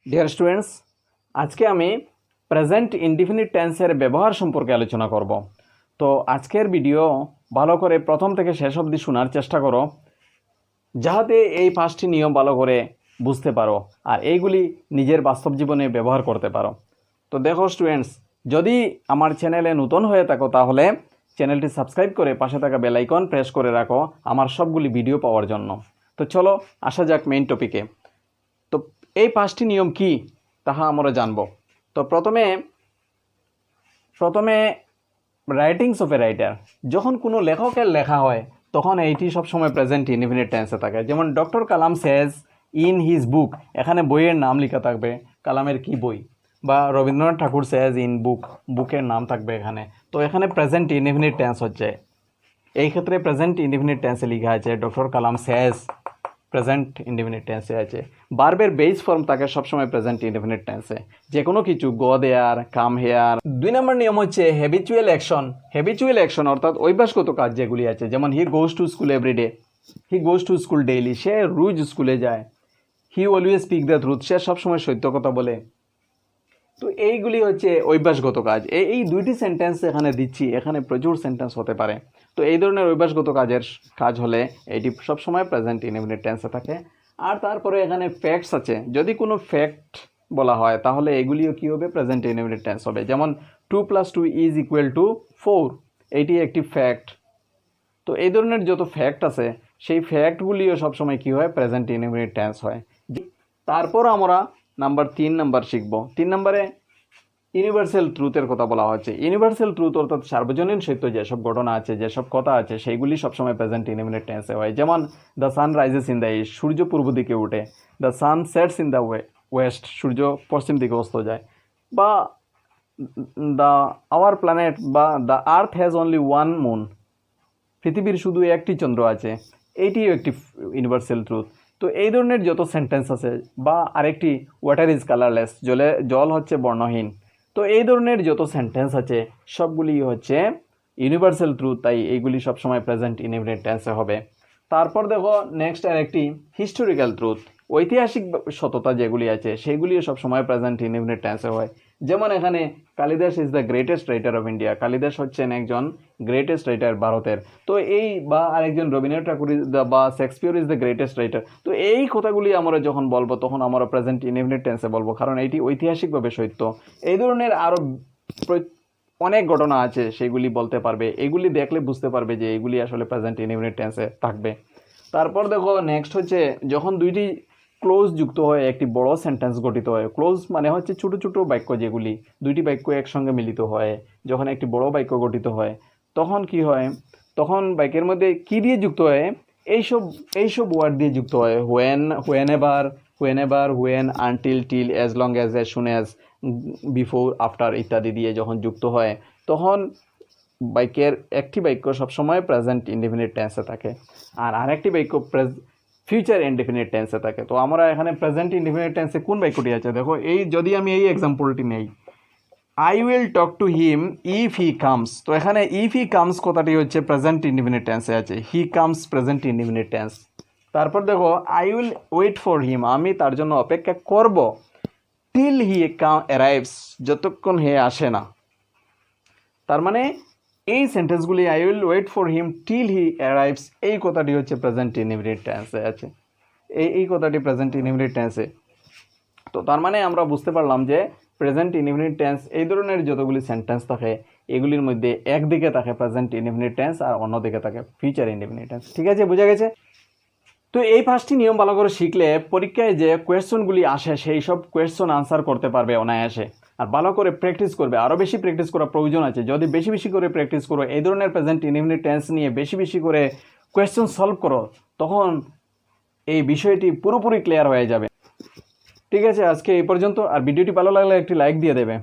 Dear students, আজকে আমি present indefinite টেন্সের ব্যবহার সম্পর্কে আলোচনা করব। তো আজকের ভিডিও ভালো করে প্রথম থেকে শেষ অবধি শোনার চেষ্টা করো, যাহাতে এই 5টি নিয়ম ভালো করে বুঝতে পারো আর এইগুলি নিজের বাস্তব জীবনে ব্যবহার করতে পারো। তো দেখো স্টুডেন্টস, যদি আমার চ্যানেলে নতুন হয়ে থাকো তাহলে চ্যানেলটি সাবস্ক্রাইব করে পাশে থাকা বেল আইকন প্রেস করে রাখো আমার সবগুলি ভিডিও পাওয়ার জন্য। তো চলো আসা যাক মেইন টপিকে। তো এই 5টি নিয়ম কি তাহা আমরা জানব। তো প্রথমে রাইটিংস অফ এ রাইটার, যখন কোনো লেখকের লেখা হয় তখন এইটি সবসময় প্রেজেন্ট ইনডিফিনিট টেন্সে থাকে। যেমন doctor Kalam Sage in his book, এখানে বইয়ের নাম লেখা থাকবে, কালামের কি বই। বা রবীন্দ্রনাথ ঠাকুর সেজ ইন বুক, বুকের নাম থাকবে এখানে। তো এখানে প্রেজেন্ট ইনডিফিনিট টেন্স হচ্ছে, এই ক্ষেত্রে প্রেজেন্ট ইনডিফিনিট টেন্সে লেখা আছে ডক্টর কালাম সেজ, প্রেজেন্ট ইনডিফিনিট টেন্সে আছে। ভার্বের বেস ফর্ম থাকে সবসময় প্রেজেন্ট ইনডিফিনিট টেন্সে, যে কোনো কিছু, গো দেয়ার, কাম হেয়ার। 2 নম্বর নিয়ম হচ্ছে হ্যাবিচুয়াল অ্যাকশন। হ্যাবিচুয়াল অ্যাকশন অর্থাৎ অভ্যাসগত কাজ যেগুলি আছে, যেমন he goes to school everyday, he goes to school daily, সে রোজ স্কুলে যায়। He always speak the truth, সে সবসময় সত্য কথা বলে। তো এইগুলি হচ্ছে অভ্যাসগত কাজ। এই 2টি সেন্টেন্স এখানে দিচ্ছি, এখানে প্রচুর সেন্টেন্স হতে পারে। তো এই ধরনের অভ্যাসগত কাজ হলে এটি সবসময় প্রেজেন্ট ইনডিফিনিট টেন্সে থাকে। আর তারপরে এখানে ফ্যাক্টস আছে, যদি কোনো ফ্যাক্ট বলা হয় তাহলে এগুলিও কী হবে, প্রেজেন্ট ইনডিফিনিট টেন্স হবে। যেমন 2 + 2 = 4, এইটি একটি ফ্যাক্ট। তো এই ধরনের যত ফ্যাক্ট আছে সেই ফ্যাক্টগুলিও সবসময় কী হয়, প্রেজেন্ট ইনডিফিনিট টেন্স হয়। তারপর আমরা 3 নাম্বার শিখব। 3 নম্বরে ইউনিভার্সাল ট্রুথের কথা বলা হচ্ছে। ইউনিভার্সাল ট্রুথ অর্থাৎ সার্বজনীন সত্য, যেসব ঘটনা আছে, যেসব কথা আছে, সেইগুলি সবসময় প্রেজেন্ট ইনডিফিনিট টেন্সে হয়। যেমন the sun rises in the east, সূর্য পূর্ব দিকে উঠে। The sun sets in the west, সূর্য পশ্চিম দিকে অস্ত যায়। বা দ্য আওয়ার প্ল্যানেট বা the earth has only one moon, পৃথিবীর শুধু একটি চন্দ্র আছে, এইটিও একটি ইউনিভার্সাল ট্রুথ। তো এই ধরনের যত সেন্টেন্স আছে, বা আরেকটি ওয়াটার ইজ কালারলেস, জল হচ্ছে বর্ণহীন। তো এই ধরনের যত সেন্টেন্স আছে সবগুলি হচ্ছে ইউনিভার্সাল ট্রুথ, তাই এইগুলি সবসময় প্রেজেন্ট ইনডিফিনিট টেন্সে হবে। তারপর দেখো নেক্সট আরেকটি হিস্টোরিক্যাল ট্রুথ, ঐতিহাসিক সততা যেগুলি আছে সেগুলিও সবসময় প্রেজেন্ট ইনডিফিনিট টেন্সে হয়। যেমন এখানে Kalidas is the greatest writer of India, Kalidas হচ্ছেন একজন গ্রেটেস্ট রাইটার ভারতের। তো এই, বা আরেকজন রবীন্দ্রনাথ ঠাকুর বা Shakespeare is the greatest writer. তো এই কথাগুলি আমরা যখন বলবো তখন আমরা প্রেজেন্ট ইনডিফিনিট টেন্সে বলবো, কারণ এটি ঐতিহাসিকভাবে সত্য। এই ধরনের আরও অনেক ঘটনা আছে, সেগুলি বলতে পারবে, এগুলি দেখলে বুঝতে পারবে যে এগুলি আসলে প্রেজেন্ট ইনডিফিনিট টেন্সে থাকবে। তারপর দেখো নেক্সট হচ্ছে যখন দুইটি ক্লোজ যুক্ত হয় একটি বড় সেন্টেন্স গঠিত হয়। ক্লোজ মানে হচ্ছে ছোটো ছোটো বাক্য, যেগুলি 2টি বাক্য একসঙ্গে মিলিত হয়, যখন একটি বড় বাক্য গঠিত হয় তখন কি হয়, তখন বাক্যের মধ্যে কি দিয়ে যুক্ত হয়, এইসব ওয়ার্ড দিয়ে যুক্ত হয়। When, until, till, as long as soon as, before, after ইত্যাদি দিয়ে যখন যুক্ত হয় তখন বাক্যের একটি বাক্য সবসময় প্রেজেন্ট ইনডিফিনিট টেন্সে থাকে, আর আরেকটি বাক্য ফিউচার ইনডিফিনিট টেন্সে থাকে। তো আমরা এখানে প্রেজেন্ট ইনডিফিনিট টেন্সে কোন বাক্যটি আছে দেখো, এই যদি আমি এই এক্সাম্পলটি নেই, I will talk to him if he comes. তো এখানে ইফ হি কামস কথাটি হচ্ছে প্রেজেন্ট ইনডিফিনিট টেন্সে আছে, he comes present indefinite tense. তারপর দেখো I will wait for him, আমি তার জন্য অপেক্ষা করব, টিল হি অ্যারাইভস, যতক্ষণ হে আসে না। তার মানে এই সেন্টেন্সগুলি I will wait for him till he arrives, এই কথাটি হচ্ছে প্রেজেন্ট ইনডিফিনিট টেন্সে আছে, এই কথাটি প্রেজেন্ট ইনডিফিনিট টেন্সে। তো তার মানে আমরা বুঝতে পারলাম যে প্রেজেন্ট ইনডিফিনিট টেন্স, এই ধরনের যতগুলি সেন্টেন্স থাকে এগুলির মধ্যে একদিকে থাকে প্রেজেন্ট ইনডিফিনিট টেন্স আর অন্যদিকে থাকে ফিউচার ইনডিফিনিট টেন্স। ঠিক আছে, বোঝা গেছে? তো এই 5টি নিয়ম ভালো করে শিখলে পরীক্ষায় যে কোয়েশ্চনগুলি আসে সেই সব কোয়েশ্চন আনসার করতে পারবে অনায়াসে। আর ভালো করে প্র্যাকটিস করবে, আরও বেশি প্র্যাকটিস করা প্রয়োজন আছে। যদি বেশি বেশি করে প্র্যাকটিস করো, এই ধরনের প্রেজেন্ট ইনডিফিনিট টেন্স নিয়ে বেশি বেশি করে কোয়েশ্চন সলভ করো, তখন এই বিষয়টি পুরোপুরি ক্লিয়ার হয়ে যাবে। ঠিক আছে, আজকে এই পর্যন্ত। আর ভিডিওটি ভালো লাগলে একটি লাইক দিয়ে দেবে।